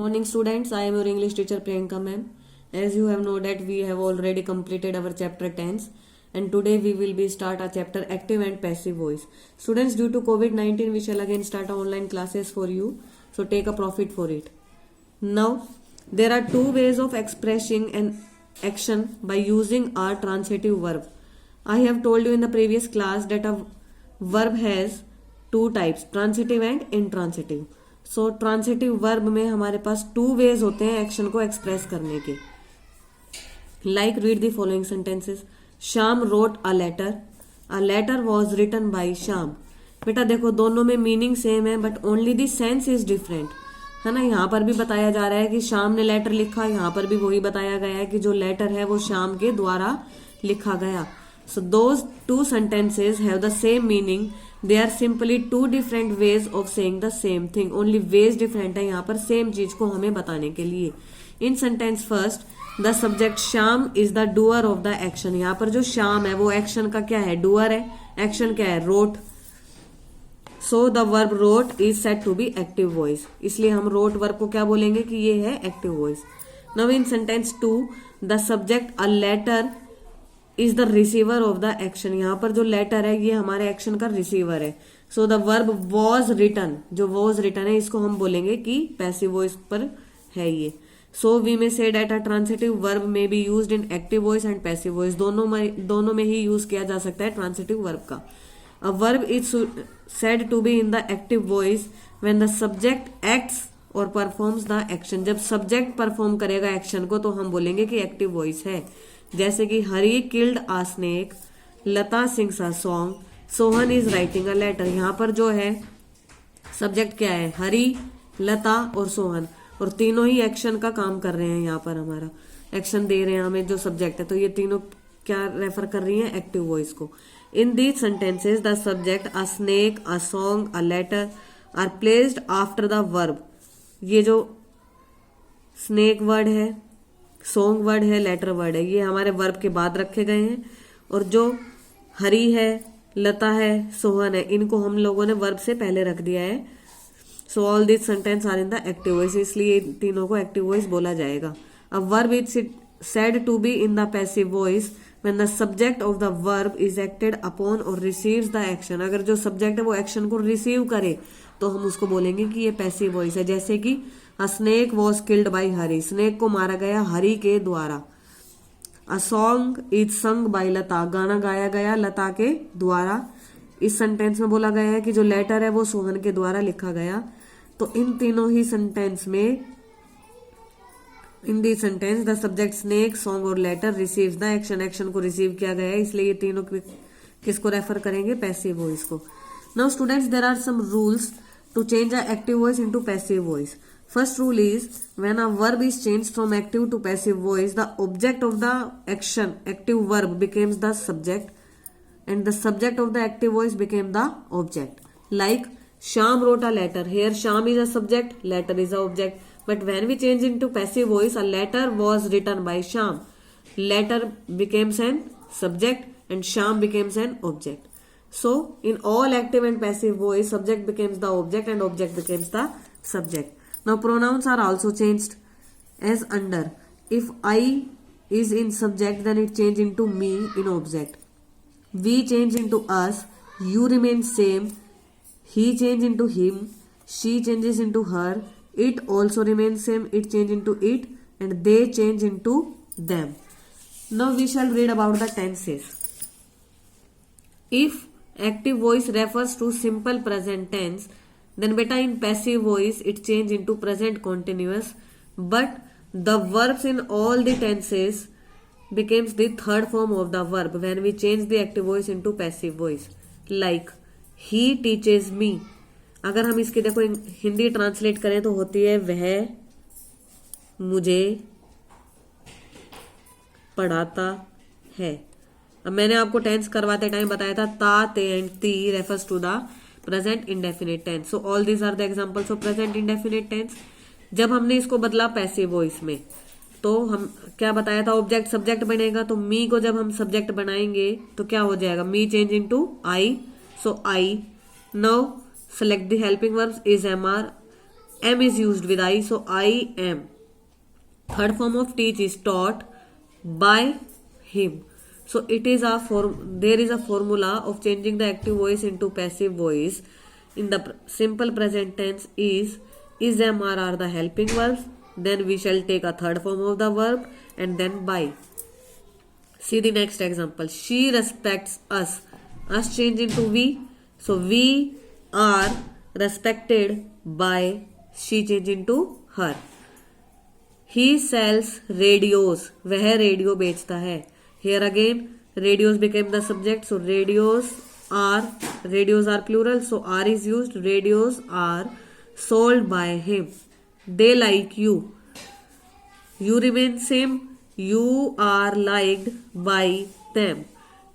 Morning students, I am your English teacher Priyanka ma'am. As you have know that we have already completed our chapter 10 and today we will be start our chapter active and passive voice. Students, due to COVID-19 we shall again start our online classes for you. So take a profit for it. Now there are two ways of expressing an action by using our transitive verb. I have told you in the previous class that a verb has two types, transitive and intransitive. So transitive verb में हमारे पास two ways होते हैं action को express करने के. Like read the following sentences. Shyam wrote a letter was written by Shyam. बेटा देखो दोनों में मीनिंग सेम है but only the sense is different है ना. यहाँ पर भी बताया जा रहा है कि श्याम ने लेटर लिखा, यहाँ पर भी वही बताया गया है कि जो लेटर है वो श्याम के द्वारा लिखा गया. So those two sentences have the same meaning. They are simply two different ways of saying the same thing. Only ways different है यहाँ पर सेम चीज को हमें बताने के लिए. In sentence first the subject Shyam is the doer of the action. यहाँ पर जो श्याम है वो एक्शन का क्या है, डूअर है. एक्शन क्या है, wrote. So the verb wrote is said to be active voice. इसलिए हम रोट वर्ब को क्या बोलेंगे कि ये है active voice. Now in sentence two the subject a letter is the receiver of the action. यहाँ पर जो लेटर है ये हमारे एक्शन का रिसीवर है. So the verb was written, जो वॉज रिटन है इसको हम बोलेंगे कि पैसिव वॉइस पर है ये. सो वी में से डेट अ ट्रांसिटिव वर्ब में be used in active voice and passive voice. दोनों में ही यूज किया जा सकता है ट्रांसिटिव वर्ब का. A verb is said to be in the active voice when the subject acts और परफॉर्म्स द एक्शन. जब सब्जेक्ट परफॉर्म करेगा एक्शन को तो हम बोलेंगे कि एक्टिव वॉइस है. जैसे कि Hari killed a snake, Lata sings a song, Sohan is writing a letter. यहाँ पर जो है सब्जेक्ट क्या है, हरी, लता और सोहन, और तीनों ही एक्शन का काम कर रहे हैं. यहाँ पर हमारा एक्शन दे रहे हैं हमें जो सब्जेक्ट है, तो ये तीनों क्या रेफर कर रही हैं, एक्टिव वॉइस को. In these sentences the subject a snake, a song, a letter are placed after the verb. ये जो स्नेक वर्ड है, सॉन्ग वर्ड है, लेटर वर्ड है, ये हमारे वर्ब के बाद रखे गए हैं. और जो हरी है, लता है, सोहन है, इनको हम लोगों ने वर्ब से पहले रख दिया है. So all this sentence are in the active voice, इसलिए तीनों को एक्टिव वॉइस बोला जाएगा. A verb is said to be in the passive voice when the subject of the verb is acted upon और रिसीव्स द एक्शन. अगर जो subject है वो एक्शन को रिसीव करे तो हम उसको बोलेंगे कि ये पैसिव वॉइस है. जैसे कि a snake was killed by Hari, snake को मारा गया हरी के द्वारा. A song is sung by Lata, गाना गाया गया लता के द्वारा. इस सेंटेंस में बोला गया है कि जो लेटर है वो सोहन के द्वारा लिखा गया. तो इन तीनों ही सेंटेंस में, in the sentence the subject snake, song और letter receives the action. Action को रिसीव किया गया है, इसलिए ये तीनों किसको रेफर करेंगे, पैसिव वॉइस को. Now students, there are some rules to change a active voice into passive voice. First rule is when a verb is changed from active to passive voice, the object of the action, active verb, becomes the subject and the subject of the active voice became the object. Like Shyam wrote a letter. Here Shyam is a subject, letter is a object. But when we change into passive voice, a letter was written by Shyam. Letter becomes an subject and Shyam becomes an object. So in all active and passive voice, subject becomes the object and object becomes the subject. Now pronouns are also changed as under. If I is in subject, then it change into me in object. We change into us. You remain same. He change into him. She changes into her. It also remains same. It change into it. And they change into them. Now we shall read about the tenses. If active voice refers to simple present tense, then beta in passive voice it change into present continuous, but the verbs in all the tenses becomes the third form of the verb when we change the active voice into passive voice. Like he teaches me. अगर हम इसकी देखो Hindi translate करें तो होती है वह मुझे पढ़ाता है. अब मैंने आपको टेंस करवाते टाइम बताया था ता, ते एंड ती refers to the present indefinite tense. So all these are the examples of present indefinite tense. जब हमने इसको बदला पैसिव वॉइस में तो हम क्या बताया था, ऑब्जेक्ट सब्जेक्ट बनेगा. तो मी को जब हम सब्जेक्ट बनाएंगे तो क्या हो जाएगा, me change into I. So I. Now select the helping verbs. Is, am, are. M is used with I, so I am. Third form of teach is taught by him. So it is there is a formula of changing the active voice into passive voice. In the simple present tense is am, are the helping verbs. Then we shall take a third form of the verb and then by. See the next example. She respects us. Us change into we. So we are respected by. She change into her. He sells radios. वह radio बेचता है. Here again, radios became the subject. So radios are plural. So are is used. Radios are sold by him. They like you. You remain same. You are liked by them.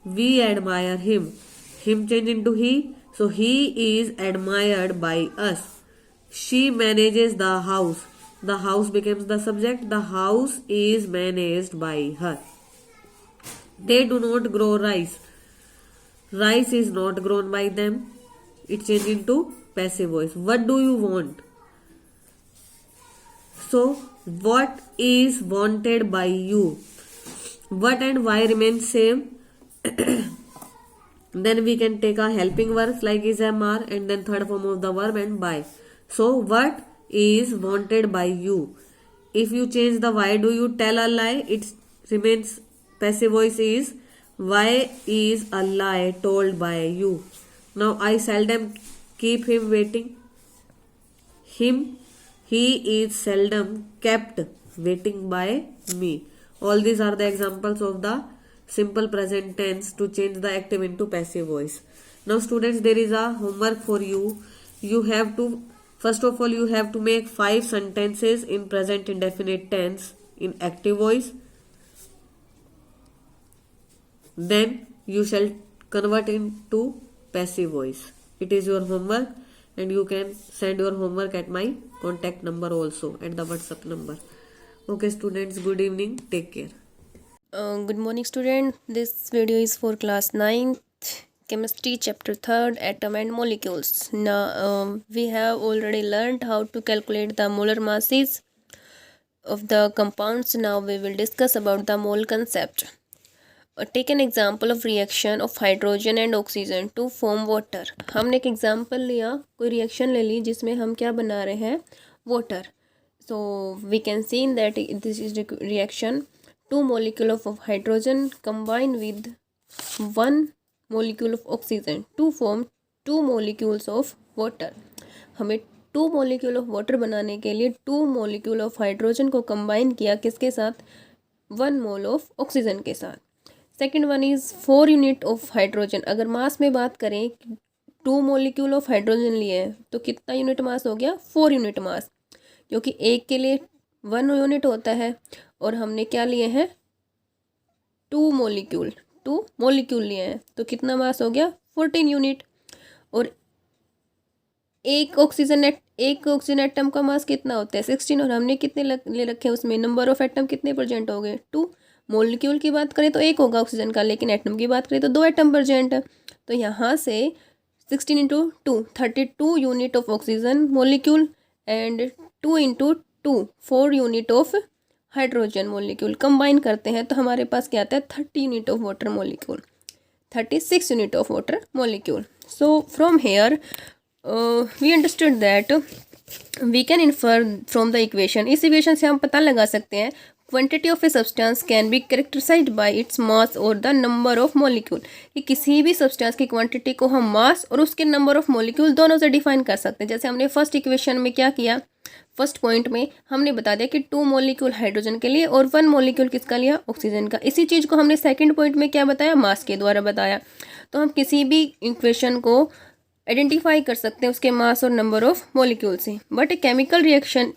We admire him. Him change into he. So he is admired by us. She manages the house. The house becomes the subject. The house is managed by her. They do not grow rice. Rice is not grown by them. It changes into passive voice. What do you want? So, what is wanted by you? What and why remain same. Then we can take a helping verbs like is, am, are, and then third form of the verb and by. So, what is wanted by you? If you change the why do you tell a lie, it remains passive voice is why is a lie told by you. Now I seldom keep him waiting. He is seldom kept waiting by me. All these are the examples of the simple present tense to change the active into passive voice. Now students, there is a homework for you. You have to, first of all, you have to make 5 sentences in present indefinite tense in active voice. Then you shall convert into passive voice. It is your homework and you can send your homework at my contact number also, at the WhatsApp number. Okay students, good evening. Take care. Good morning student. This video is for class 9th chemistry chapter 3rd atom and molecules. Now we have already learned how to calculate the molar masses of the compounds. Now we will discuss about the mole concept. Take an example of reaction of hydrogen and oxygen to form water. हमने एक example लिया, कोई reaction ले ली जिसमें हम क्या बना रहे हैं, water. So we can see that this is the reaction. 2 molecules of hydrogen combine with 1 molecule of oxygen to form 2 molecules of water. हमें 2 molecule of water बनाने के लिए 2 molecule of hydrogen को combine किया किसके साथ, 1 mole of oxygen के साथ. Second one is 4 unit of hydrogen. अगर मास में बात करें, 2 मोलिक्यूल ऑफ हाइड्रोजन लिए हैं तो कितना यूनिट मास हो गया, 4 यूनिट मास, क्योंकि एक के लिए 1 यूनिट होता है और हमने क्या लिए हैं, 2 मोलिक्यूल लिए हैं तो कितना मास हो गया, 14 यूनिट. और एक ऑक्सीजन एटम का मास कितना होता है, 16. और हमने कितने ले रखे हैं उसमें, नंबर ऑफ एटम कितने प्रेजेंट हो गए, 2. मोलिक्यूल की बात करें तो 1 होगा ऑक्सीजन का, लेकिन एटम की बात करें तो 2 एटम प्रेजेंट है. तो यहाँ से 16 into 2 32 unit of oxygen molecule and 2 into 2 4 unit of hydrogen molecule combine करते हैं तो हमारे पास क्या आता है, 30 unit of water molecule, 36 unit of water molecule. So from here we understood that we can infer from the equation. इस इक्वेशन से हम पता लगा सकते हैं quantity of a substance can be characterised by its mass और द नंबर ऑफ मोलिक्यूल. कि किसी भी सब्सटेंस की क्वांटिटी को हम मास और उसके नंबर ऑफ मोलिक्यूल दोनों से डिफाइन कर सकते हैं. जैसे हमने फर्स्ट इक्वेशन में क्या किया, फर्स्ट पॉइंट में हमने बता दिया कि 2 मोलिक्यूल हाइड्रोजन के लिए और 1 मोलिक्यूल किसका लिया, ऑक्सीजन का. इसी चीज़ को हमने सेकेंड पॉइंट में क्या बताया, मास के द्वारा बताया. तो हम किसी भी इक्वेशन को आइडेंटिफाई कर सकते हैं उसके मास और नंबर ऑफ मोलिक्यूल से. But a chemical reaction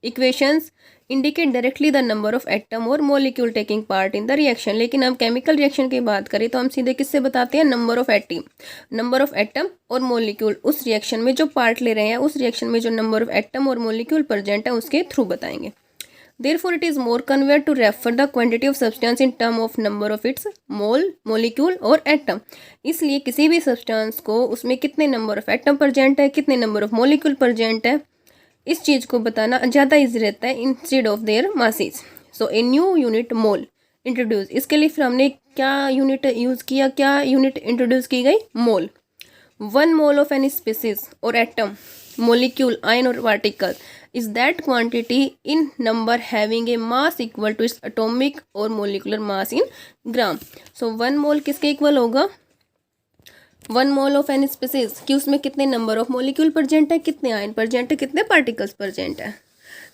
equations indicate directly the number of atom और molecule taking part in the reaction. लेकिन हम केमिकल रिएक्शन की बात करें तो हम सीधे किससे बताते हैं, नंबर ऑफ एटम और मोलिक्यूल उस रिएक्शन में जो पार्ट ले रहे हैं, उस रिएक्शन में जो नंबर ऑफ एटम और मोलिक्यूल प्रेजेंट है उसके थ्रू बताएंगे. Therefore, it is more convenient to refer the quantity of substance in term of number of its molecule और atom. इसलिए किसी भी सब्सटेंस को उसमें कितने नंबर ऑफ एटम प्रेजेंट है, कितने नंबर ऑफ मोलिक्यूल प्रेजेंट है, इस चीज़ को बताना ज़्यादा इजी रहता है instead of their masses. So a new unit mole introduce, इसके लिए फिर हमने क्या यूनिट यूज़ किया, क्या यूनिट इंट्रोड्यूस की गई, मोल। 1 mole of any species or atom, molecule, ion or particle is that quantity in number having a mass equal to its atomic or molecular mass in gram. So 1 mole किसके equal होगा, 1 mole of any species कि उसमें कितने number of molecule present है, कितने ion present है, कितने particles present है.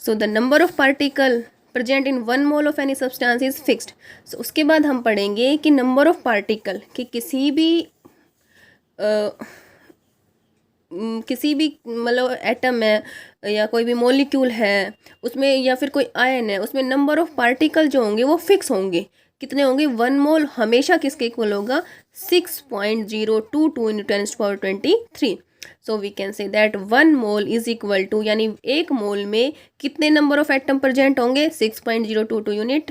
So the number of particle present in 1 mole of any substance is fixed. So उसके बाद हम पढ़ेंगे कि नंबर ऑफ पार्टिकल कि किसी भी मतलब एटम है या कोई भी मॉलिक्यूल है उसमें या फिर कोई आयन है उसमें नंबर ऑफ पार्टिकल जो होंगे वो फिक्स होंगे. कितने होंगे, 1 मोल हमेशा किसके इक्वल होगा, 6.022 × 10⁻23. So we can say that 1 mole is equal to, यानी एक मोल में कितने नंबर ऑफ एटम प्रेजेंट होंगे, 6.022 यूनिट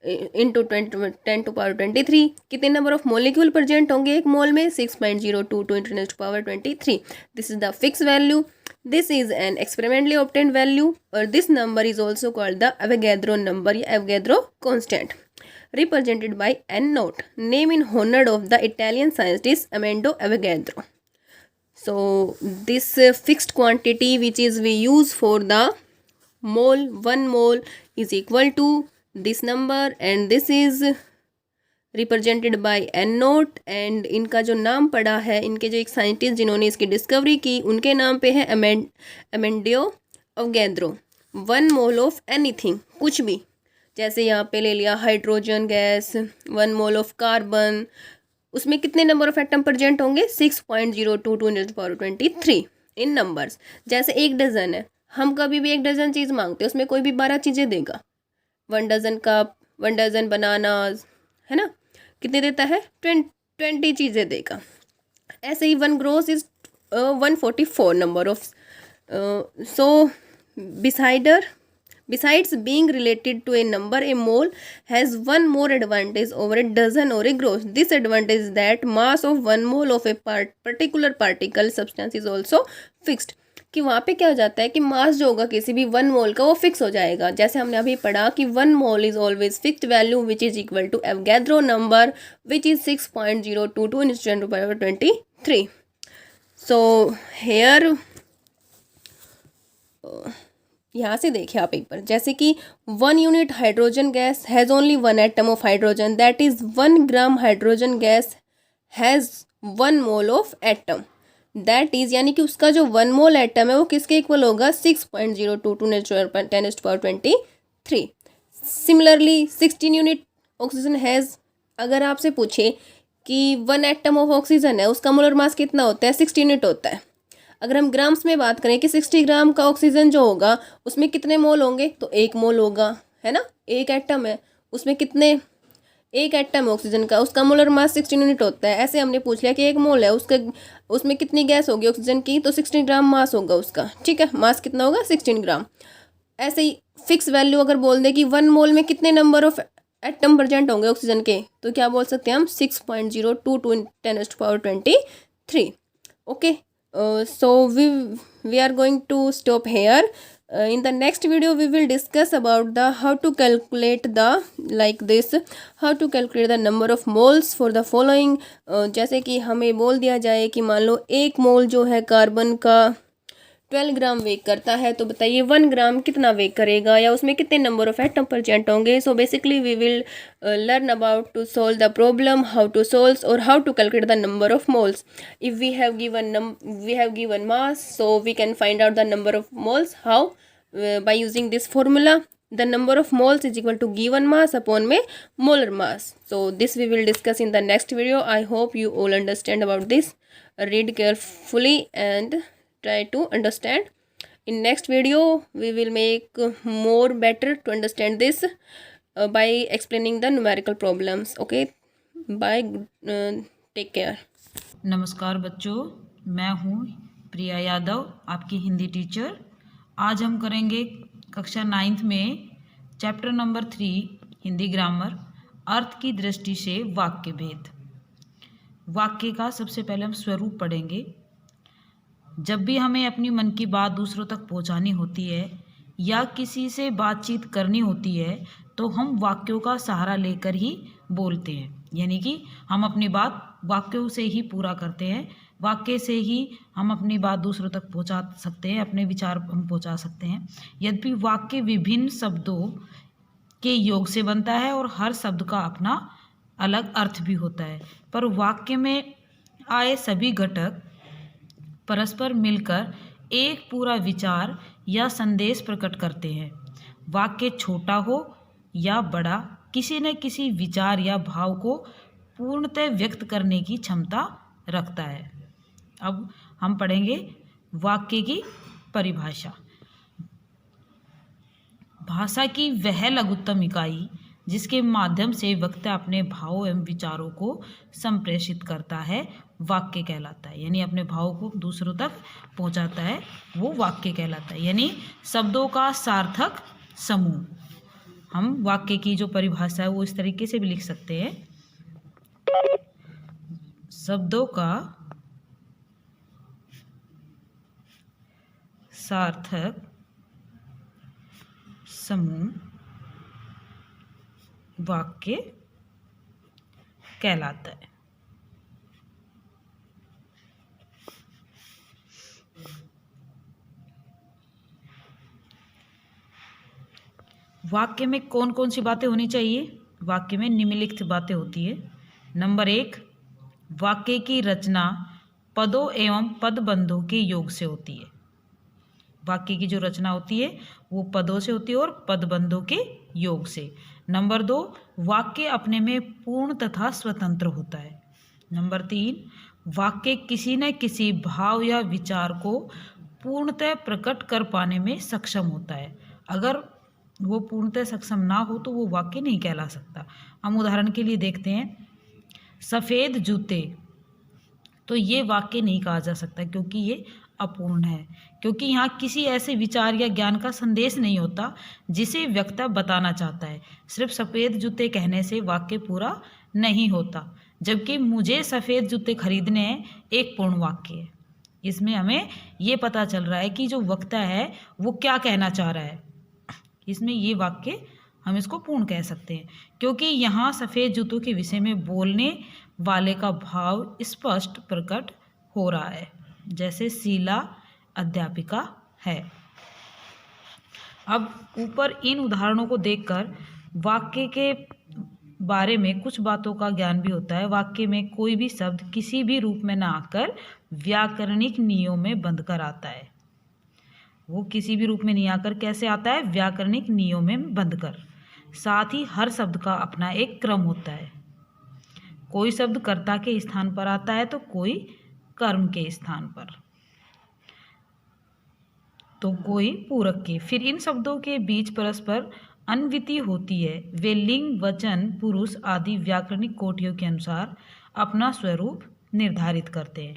इंटू 10⁻23. कितने नंबर ऑफ मोलिक्यूल प्रेजेंट होंगे एक मोल में, 6.022 × 10⁻23. This is the fix value. This is an experimentally obtained value और this number is also called the Avogadro number या Avogadro constant, represented by N naught, name in honor of the Italian scientist Amedeo Avogadro. So this fixed quantity which is we use for the mole, 1 mole is equal to this number and this is represented by N naught. and इनका जो नाम पड़ा है, इनके जो एक scientist जिन्होंने इसकी डिस्कवरी की उनके नाम पे है अमेडियो अवोगैड्रो. 1 मोल ऑफ एनीथिंग, कुछ भी, जैसे यहाँ पे ले लिया hydrogen gas, 1 mole of carbon, उसमें कितने नंबर ऑफ एटम प्रेजेंट होंगे, 6.022 × 10⁻23 इन नंबर्स. जैसे एक डजन है, हम कभी भी एक डजन चीज़ मांगते हैं उसमें कोई भी 12 चीज़ें देगा. 1 डजन कप, 1 डजन बनानाज, है ना, कितने देता है, 20 चीज़ें देगा. ऐसे ही 1 gross is 144 number of. So Besides being related to a number, a mole has one more advantage over a dozen or a gross. This advantage is that mass of 1 mole of a particular particle substance is also fixed. कि वहाँ पे क्या हो जाता है कि मास जो होगा किसी भी 1 मोल का वो फिक्स हो जाएगा. जैसे हमने अभी पढ़ा कि 1 mole is always fixed value which is equal to Avogadro number which is 6.022 × 10⁻23. So here यहाँ से देखिए आप एक बार, जैसे कि 1 unit hydrogen gas has only 1 atom of hydrogen, that is 1 gram hydrogen gas has 1 mole of atom, that is, यानी कि उसका जो 1 मोल एटम है वो किसके इक्वल होगा, 6.022 × 10⁻23. सिमिलरली 16 यूनिट ऑक्सीजन हैज़, अगर आपसे पूछे कि 1 एटम ऑफ ऑक्सीजन है उसका मोलर मास कितना होता है, 60 यूनिट होता है. अगर हम ग्राम्स में बात करें कि 60 ग्राम का ऑक्सीजन जो होगा उसमें कितने मोल होंगे, तो 1 मोल होगा, है ना. एक एटम है उसमें कितने, 1 एटम है ऑक्सीजन का, उसका मोलर मास 16 यूनिट होता है. ऐसे हमने पूछ लिया कि 1 मोल है उसमें कितनी गैस होगी ऑक्सीजन की, तो 16 ग्राम मास होगा उसका. ठीक है, मास कितना होगा, 16 ग्राम. ऐसे ही फिक्स वैल्यू अगर बोल दे कि 1 मोल में कितने नंबर ऑफ एटम प्रेजेंट होंगे ऑक्सीजन के, तो क्या बोल सकते हैं हम, 6.022 × 10⁻23. Okay. So we are going to stop here. In the next video we will discuss about the how to calculate the like this, how to calculate the number of moles for the following. जैसे कि हमें बोल दिया जाए कि मान लो 1 मोल जो है कार्बन का 12 ग्राम वेट करता है, तो बताइए 1 ग्राम कितना वेट करेगा या उसमें कितने नंबर ऑफ एटम प्रेजेंट होंगे. So basically we will learn about to solve the problem, how to solve or how to calculate the number of moles. If we have given mass, so we can find out the number of moles. How? By using this formula, the number of moles is equal to given mass upon में molar mass. So this we will discuss in the next video. I hope you all understand about this. Read carefully and try to understand. In next video we will make more better to understand this by explaining the numerical problems. Okay, bye. Take care. नमस्कार बच्चों, मैं हूँ प्रिया यादव, आपकी Hindi teacher. आज हम करेंगे कक्षा 9th में चैप्टर नंबर 3 हिंदी ग्रामर, अर्थ की दृष्टि से वाक्य भेद. वाक्य का सबसे पहले हम स्वरूप पढ़ेंगे. जब भी हमें अपनी मन की बात दूसरों तक पहुंचानी होती है या किसी से बातचीत करनी होती है तो हम वाक्यों का सहारा लेकर ही बोलते हैं, यानी कि हम अपनी बात वाक्यों से ही पूरा करते हैं। वाक्य से ही हम अपनी बात दूसरों तक पहुंचा सकते हैं, अपने विचार हम पहुंचा सकते हैं। यद्यपि वाक्य विभिन्न शब्दों के योग से बनता है और हर शब्द का अपना अलग अर्थ भी होता है, पर वाक्य में आए सभी घटक परस्पर मिलकर एक पूरा विचार या संदेश प्रकट करते हैं। वाक्य छोटा हो या बड़ा, किसी न किसी विचार या भाव को पूर्णतः व्यक्त करने की क्षमता रखता है। अब हम पढ़ेंगे वाक्य की परिभाषा। भाषा की वह लघुत्तम इकाई जिसके माध्यम से वक्ता अपने भावों एवं विचारों को संप्रेषित करता है वाक्य कहलाता है, यानी अपने भाव को दूसरों तक पहुंचाता है, वो वाक्य कहलाता है। यानी शब्दों का सार्थक समूह। हम वाक्य की जो परिभाषा है वो इस तरीके से भी लिख सकते हैं, शब्दों का सार्थक समूह वाक्य कहलाता है। वाक्य में कौन कौन सी बातें होनी चाहिए? वाक्य में निम्नलिखित बातें होती है। नंबर 1, वाक्य की रचना पदों एवं पदबंधों के योग से होती है। वाक्य की जो रचना होती है वो पदों से होती है और पदबंधों के योग से। नंबर 2, वाक्य अपने में पूर्ण तथा स्वतंत्र होता है। नंबर 3, वाक्य किसी न किसी भाव या विचार को पूर्णतः प्रकट कर पाने में सक्षम होता है। अगर वो पूर्णतः सक्षम ना हो तो वो वाक्य नहीं कहला सकता। हम उदाहरण के लिए देखते हैं, सफ़ेद जूते, तो ये वाक्य नहीं कहा जा सकता क्योंकि ये अपूर्ण है, क्योंकि यहाँ किसी ऐसे विचार या ज्ञान का संदेश नहीं होता जिसे वक्ता बताना चाहता है। सिर्फ सफ़ेद जूते कहने से वाक्य पूरा नहीं होता, जबकि मुझे सफ़ेद जूते खरीदने हैं एक पूर्ण वाक्य है। इसमें हमें ये पता चल रहा है कि जो वक्ता है वो क्या कहना चाह रहा है। इसमें ये वाक्य हम इसको पूर्ण कह सकते हैं, क्योंकि यहाँ सफ़ेद जूतों के विषय में बोलने वाले का भाव स्पष्ट प्रकट हो रहा है, जैसे शीला अध्यापिका है। अब ऊपर इन उदाहरणों को देखकर वाक्य के बारे में कुछ बातों का ज्ञान भी होता है। वाक्य में कोई भी शब्द किसी भी रूप में ना आकर व्याकरणिक नियमों में बंधकर आता है। वो किसी भी रूप में नहीं आकर कैसे आता है? व्याकरणिक नियमों में बंधकर। साथ ही हर शब्द का अपना एक क्रम होता है। कोई शब्द कर्ता के स्थान पर आता है तो कोई कर्म के स्थान पर, तो कोई पूरक के। फिर इन शब्दों के बीच परस्पर अन्विति होती है। वे लिंग, वचन, पुरुष आदि व्याकरणिक कोटियों के अनुसार अपना स्वरूप निर्धारित करते हैं।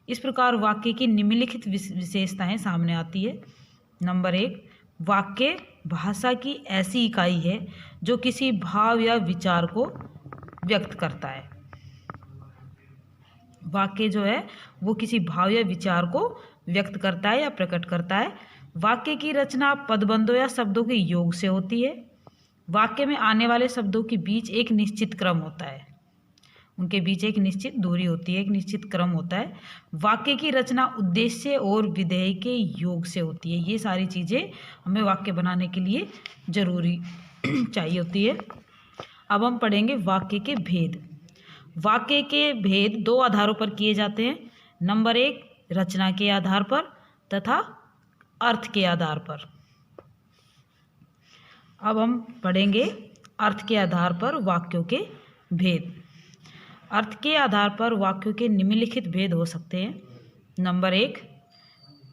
इस प्रकार वाक्य की निम्नलिखित विशेषताएं सामने आती है। नंबर 1, वाक्य भाषा की ऐसी इकाई है जो किसी भाव या विचार को व्यक्त करता है। वाक्य जो है वो किसी भाव या विचार को व्यक्त करता है या प्रकट करता है। वाक्य की रचना पदबंधों या शब्दों के योग से होती है। वाक्य में आने वाले शब्दों के बीच एक निश्चित क्रम होता है, उनके बीच एक निश्चित दूरी होती है, एक निश्चित क्रम होता है। वाक्य की रचना उद्देश्य और विधेय के योग से होती है। ये सारी चीज़ें हमें वाक्य बनाने के लिए जरूरी चाहिए होती है। अब हम पढ़ेंगे वाक्य के भेद। वाक्य के भेद 2 आधारों पर किए जाते हैं। नंबर 1, रचना के आधार पर तथा अर्थ के आधार पर। अब हम पढ़ेंगे अर्थ के आधार पर वाक्यों के भेद। अर्थ के आधार पर वाक्यों के निम्नलिखित भेद हो सकते हैं। नंबर 1,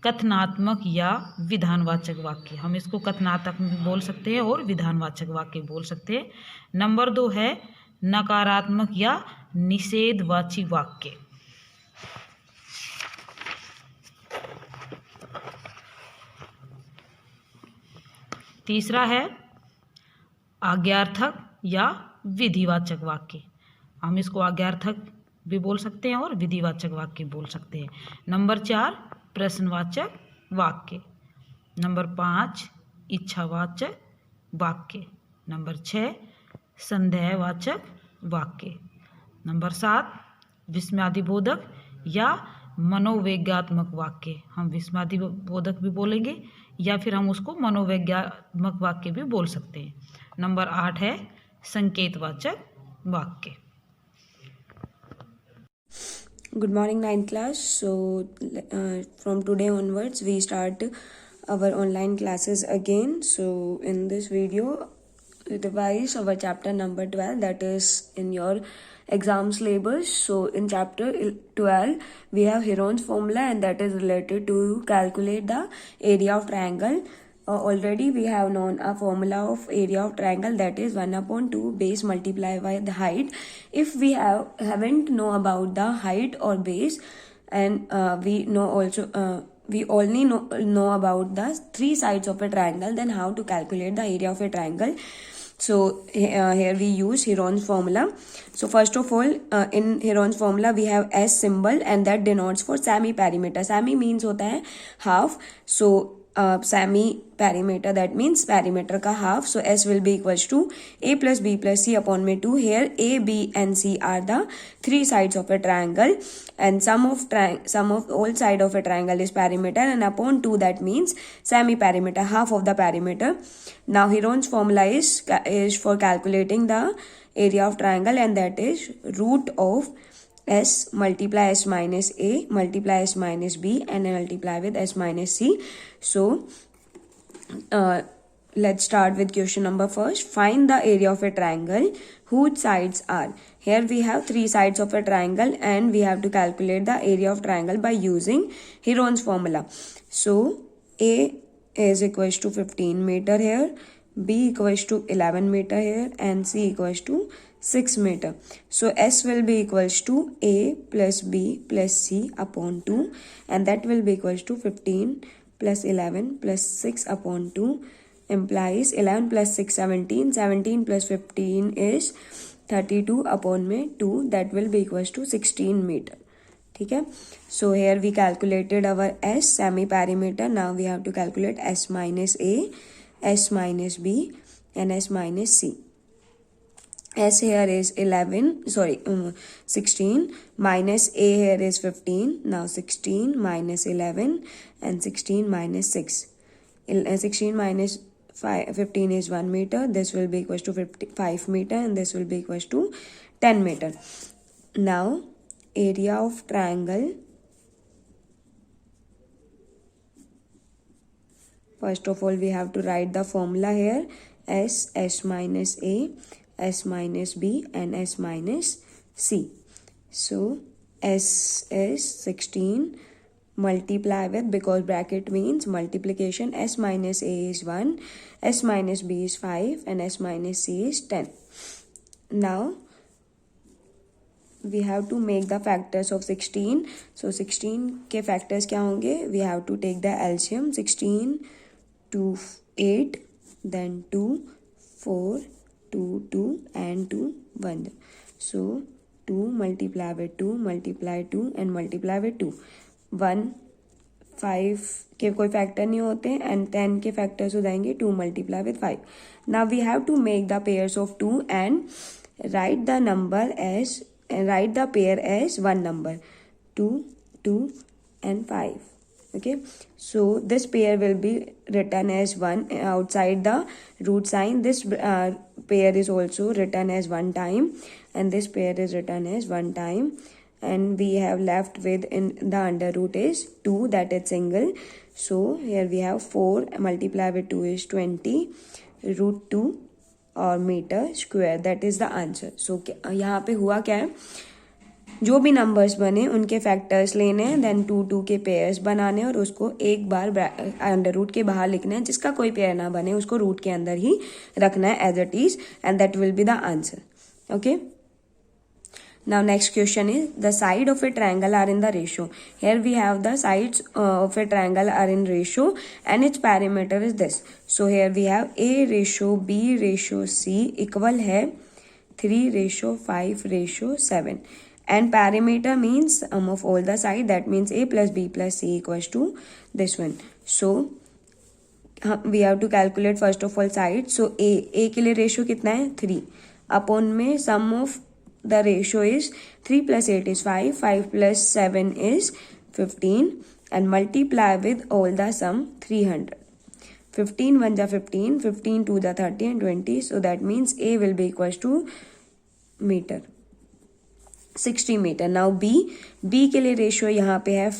कथनात्मक या विधानवाचक वाक्य। हम इसको कथनात्मक बोल सकते हैं और विधानवाचक वाक्य बोल सकते हैं। नंबर 2 है नकारात्मक या निषेधवाची वाक्य। तीसरा है आज्ञार्थक या विधिवाचक वाक्य। हम इसको आज्ञार्थक भी बोल सकते हैं और विधिवाचक वाक्य बोल सकते हैं। नंबर 4, प्रश्नवाचक वाक्य। नंबर 5 इच्छावाचक वाक्य। नंबर 6 संदेहवाचक वाक्य। नंबर 7 विस्मयादिबोधक या मनोवैज्ञात्मक वाक्य। हम विस्मयादिबोधक भी बोलेंगे या फिर हम उसको मनोवैज्ञात्मक वाक्य भी बोल सकते हैं। नंबर 8 है संकेतवाचक वाक्य। Good morning, 9th class. So, from today onwards, we start our online classes again. So, in this video, revise our chapter number 12, that is in your exam syllabus. So, in chapter 12, we have Heron's formula, and that is related to calculate the area of triangle. Already we have known a formula of area of triangle, that is 1/2 base multiplied by the height. If we haven't know about the height or base, and we know also we only know about the three sides of a triangle, then how to calculate the area of a triangle? So here we use Heron's formula. So first of all, in Heron's formula we have S symbol, and that denotes for semi perimeter. Semi means होता है half. So semi perimeter, that means perimeter का half. So S will be equals to A plus B plus C upon में 2. Here A, B and C are the three sides of a triangle, and sum of all side of a triangle is perimeter, and upon 2, that means semi perimeter, half of the perimeter. Now Heron's formula is for calculating the area of triangle, and that is root of S multiply S minus A multiply S minus B and multiply with S minus C. So let's start with question number first. Find the area of a triangle whose sides are. Here we have three sides of a triangle, and we have to calculate the area of triangle by using Heron's formula. So A is equals to 15 meter here, B equals to 11 meter here, and C equals to 6 meter. So S will be equals to A plus B plus C upon 2, and that will be equals to 15 plus 11 plus 6 upon 2 implies 11 plus 6 17, 17 plus 15 is 32 upon में 2, that will be equals to 16 meter. ठीक है. So here we calculated our S semi perimeter. Now we have to calculate S minus A, S minus B and S minus C. S here is 16 minus A here is 15. Now 16 minus 11 and 16 minus 6. 16 minus 15 is 1 meter. This will be equals to 5 meter, and this will be equals to 10 meter. Now area of triangle. First of all, we have to write the formula here. S minus A, S minus B and S minus C. So S is 16 multiply with, because bracket means multiplication, S minus A is 1, S minus B is 5 and S minus C is 10. Now we have to make the factors of 16. So 16 के factors क्या होंगे? We have to take the LCM. 16 to 8, then 2, 4, 2, 2 and 2, 1. So 2 multiply with 2 multiply 2 and multiply with 2. 1 5 के कोई factor नहीं होते, and 10 के factors हो जाएंगे 2 multiply with 5. Now we have to make the pairs of 2 and write the pair as one number, 2, 2 and 5. Okay, so this pair will be written as 1 outside the root sign. This pair is also written as 1 time, and this pair is written as 1 time, and we have left with in the under root is 2, that is single. So here we have 4 multiply with 2 is 20 root 2 or meter square, that is the answer. So यहाँ पे हुआ क्या है, जो भी numbers बने उनके factors लेने हैं, देन 2 2 के पेयर्स बनाने और उसको एक बार अंडर रूट के बाहर लिखना है. जिसका कोई पेयर ना बने उसको रूट के अंदर ही रखना है as it is, and that will be the answer. Okay. Now next question is, the side of a triangle are in the ratio. Here we have the sides of a triangle are in ratio, and its perimeter is this. So here we have A ratio B ratio C equal है 3:5:7. And perimeter means sum of all the side, that means a plus b plus c equals to this one. So we have to calculate first of all side. So a के लिए ratio कितना है 3 upon में sum of the ratio is 3 plus 8 is 5, 5 plus 7 is 15 and multiply with all the sum 300. 15 1 जा 15, 15 2 जा 30 and 20. So that means a will be equals to metre 60 metre. Now B के लिए ratio यहाँ पे है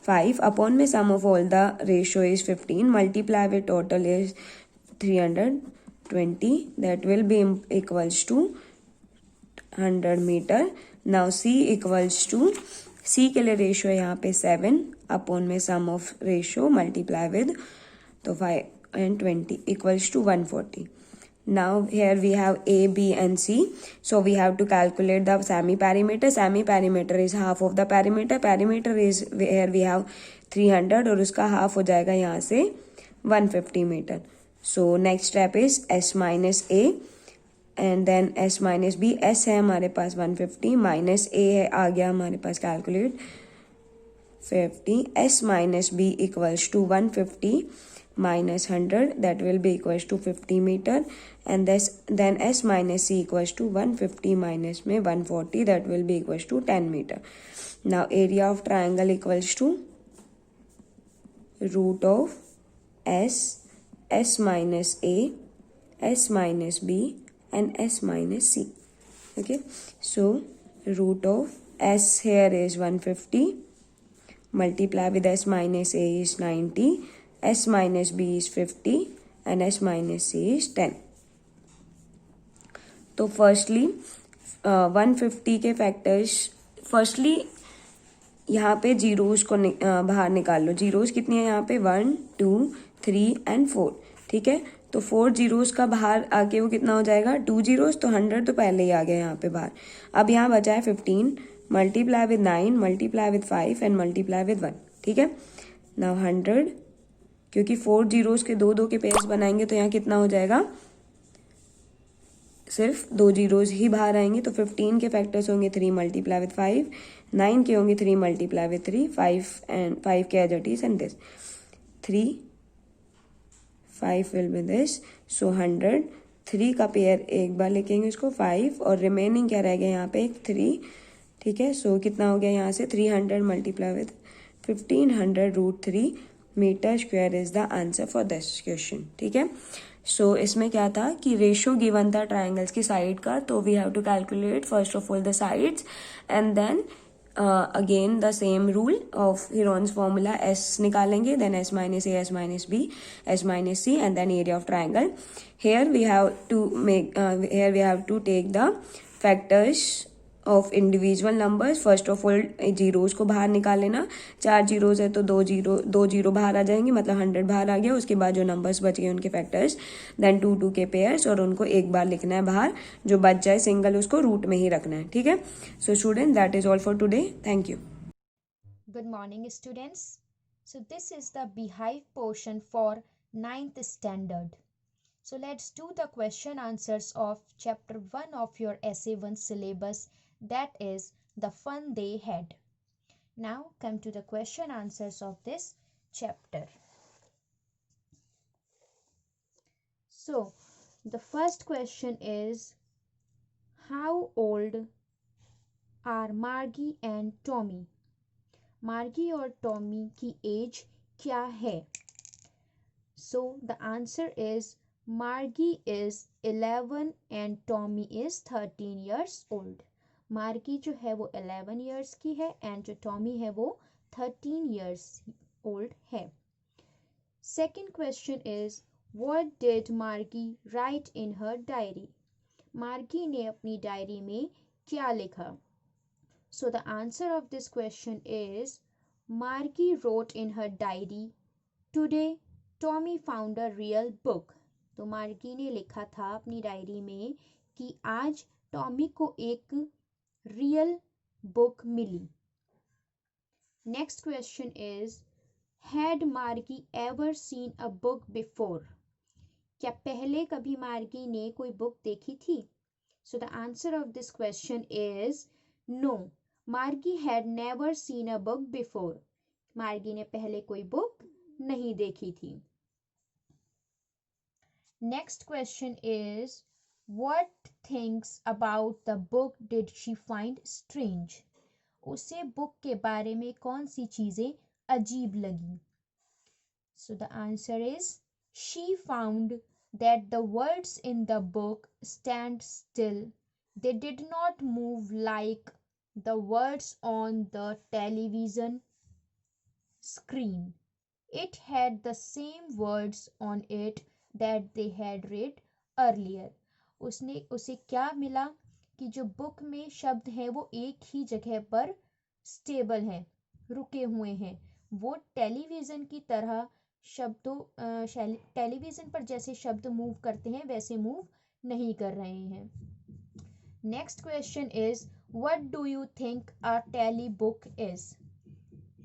5 अपॉन में sum of all the ratio is 15 multiply with total is 320 that will be equals to 100 metre. Now C के लिए ratio यहाँ पे 7 अपॉन में sum of ratio multiply with तो 5 and 20 equals to 140. Now here we have A, B and C. So we have to calculate the semi-perimeter. Semi-perimeter is half of the perimeter. Perimeter is here we have 300 और उसका half हो जाएगा यहाँ से 150 metre. So next step is S minus A and then S minus B. S है हमारे पास 150 minus A है आ गया हमारे पास calculate 50. S minus B equals to 150 minus 100 that will be equals to 50 meter and then S minus C equals to 150 minus में 140 that will be equals to 10 meter. Now area of triangle equals to root of S minus A, S minus B and S minus C. Okay, so root of S here is 150 multiply with S minus A is 90, S minus B is 50 and S minus C is 10. तो firstly 150 के factors firstly यहाँ पे zeros को बाहर निकाल लो. Zeros कितनी है यहाँ पे 1 2 3 and 4. ठीक है, तो 4 जीरोज का बाहर आके वो कितना हो जाएगा 2 जीरोज. तो 100 तो पहले ही आ गया यहाँ पे बाहर. अब यहाँ बचा है 15 multiply with 9 multiply with 5 and multiply with 1. ठीक है, नाउ 100 क्योंकि 4 जीरोज के दो के पेयर्स बनाएंगे तो यहाँ कितना हो जाएगा सिर्फ 2 जीरोज ही बाहर आएंगे. तो 15 के फैक्टर्स होंगे 3 मल्टीप्लाई विद 5, 9 के होंगे 3 मल्टीप्लाई विद 3, 5 के as it is and this 3 5 will be this. So 100 3 का पेयर एक बार लिखेंगे उसको 5 और रिमेनिंग क्या रह गया यहाँ पे एक 3. ठीक है, सो कितना हो गया यहाँ से 300 multiply with 1500 root 3 metre square is the answer for this question. ठीक है, सो इसमें क्या था कि रेशियो गिवन था ट्राइंगल्स की साइड का. तो we have to calculate first of all the sides and then again the same rule of Heron's formula. S निकालेंगे then S minus A, S minus B, S minus C and then area of triangle. Here we have to take the factors of individual numbers. First of all zeros को बाहर निकाल लेना. 4 zeros है तो 2 zero बाहर आ जाएंगे, मतलब 100 बाहर आ गया. उसके बाद जो नंबर्स बच गए उनके फैक्टर्स, देन 2 के पेयर्स और उनको एक बार लिखना है बाहर. जो बच जाए सिंगल उसको रूट में ही रखना है. ठीक है, so student that is all for today. Thank you. Good morning, students. So this is the beehive portion for 9th standard. So let's do the question answers of chapter 1 of your essay 1 syllabus, that is the fun they had. Now come to the question answers of this chapter. So the first question is, how old are Margie and Tommy? मार्गी और Tommy की as क्या है? So the answer is Margie is 11 and Tommy is 13 years old. मार्गी जो है वो 11 years की है एंड जो टॉमी है वो 13 years old है. Second question is, what did Margie write in her diary? मार्गी ने अपनी डायरी में क्या लिखा? So the answer of this question is, Margie wrote in her diary, today Tommy found a real book. तो मार्गी ने लिखा था अपनी डायरी में कि आज टॉमी को एक रियल बुक मिली. Next question is, had Margie ever seen a book before? क्या पहले कभी मार्गी ने कोई बुक देखी थी? So the answer of this question is, No, Margie had never seen a book before. मार्गी ने पहले कोई बुक नहीं देखी थी. Next question is, what things about the book did she find strange? उसे बुक के बारे में कौन सी चीजें अजीब लगी? So the answer is, she found that the words in the book stand still. They did not move like the words on the television screen. It had the same words on it that they had read earlier. उसे क्या मिला कि जो book में शब्द हैं वो एक ही जगह पर स्टेबल हैं, रुके हुए हैं. वो टेलीविज़न की तरह टेलीविज़न पर जैसे शब्द मूव करते हैं वैसे मूव नहीं कर रहे हैं. Next question is, what do you think a tele book is?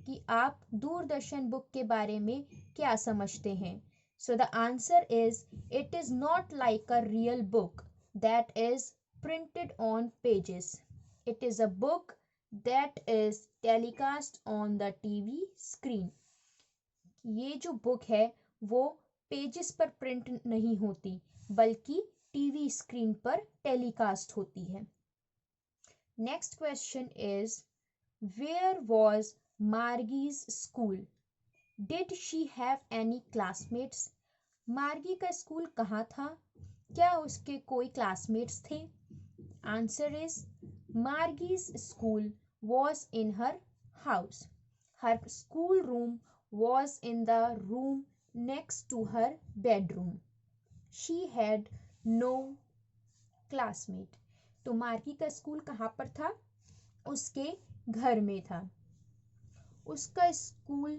कि आप दूरदर्शन बुक के बारे में क्या समझते हैं? So the answer is, it is not like a real book that is printed on pages. It is a book that is telecast on the TV screen. ये जो बुक है वो पेजेस पर प्रिंट नहीं होती बल्कि टीवी स्क्रीन पर telecast होती है. Next question is, where was Margie's school? Did she have any classmates? Margie का स्कूल कहाँ था? क्या उसके कोई क्लासमेट्स थे? Answer is, Margie's school was in her house. Her school room was in the room next to her bedroom. She had no classmate. तो मार्गी का स्कूल कहाँ पर था? उसके घर में था. उसका स्कूल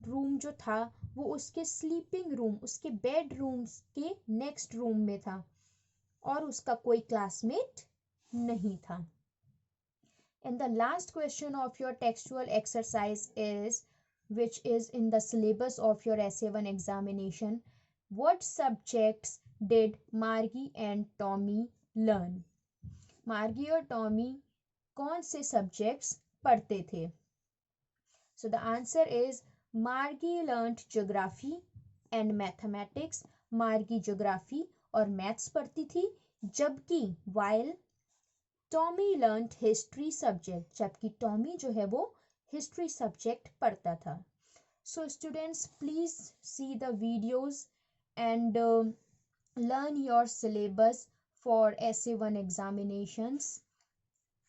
रूम जो था वो उसके स्लीपिंग रूम, उसके बेडरूम के नेक्स्ट रूम में था और उसका कोई क्लासमेट नहीं था. And the last question of your textual exercise is, which is in the syllabus of your essay 1 examination, what subjects did Margie and Tommy learn? Margie और Tommy कौन से subjects पढ़ते थे? So the answer is, Margie learned geography and mathematics. Margie geography और maths पढ़ती थी, जबकि while Tommy learned history subject, जबकि Tommy जो है वो हिस्ट्री सब्जेक्ट पढ़ता था. So students, please see the videos and learn your syllabus for essay 1 examinations.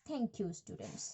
Thank you, students.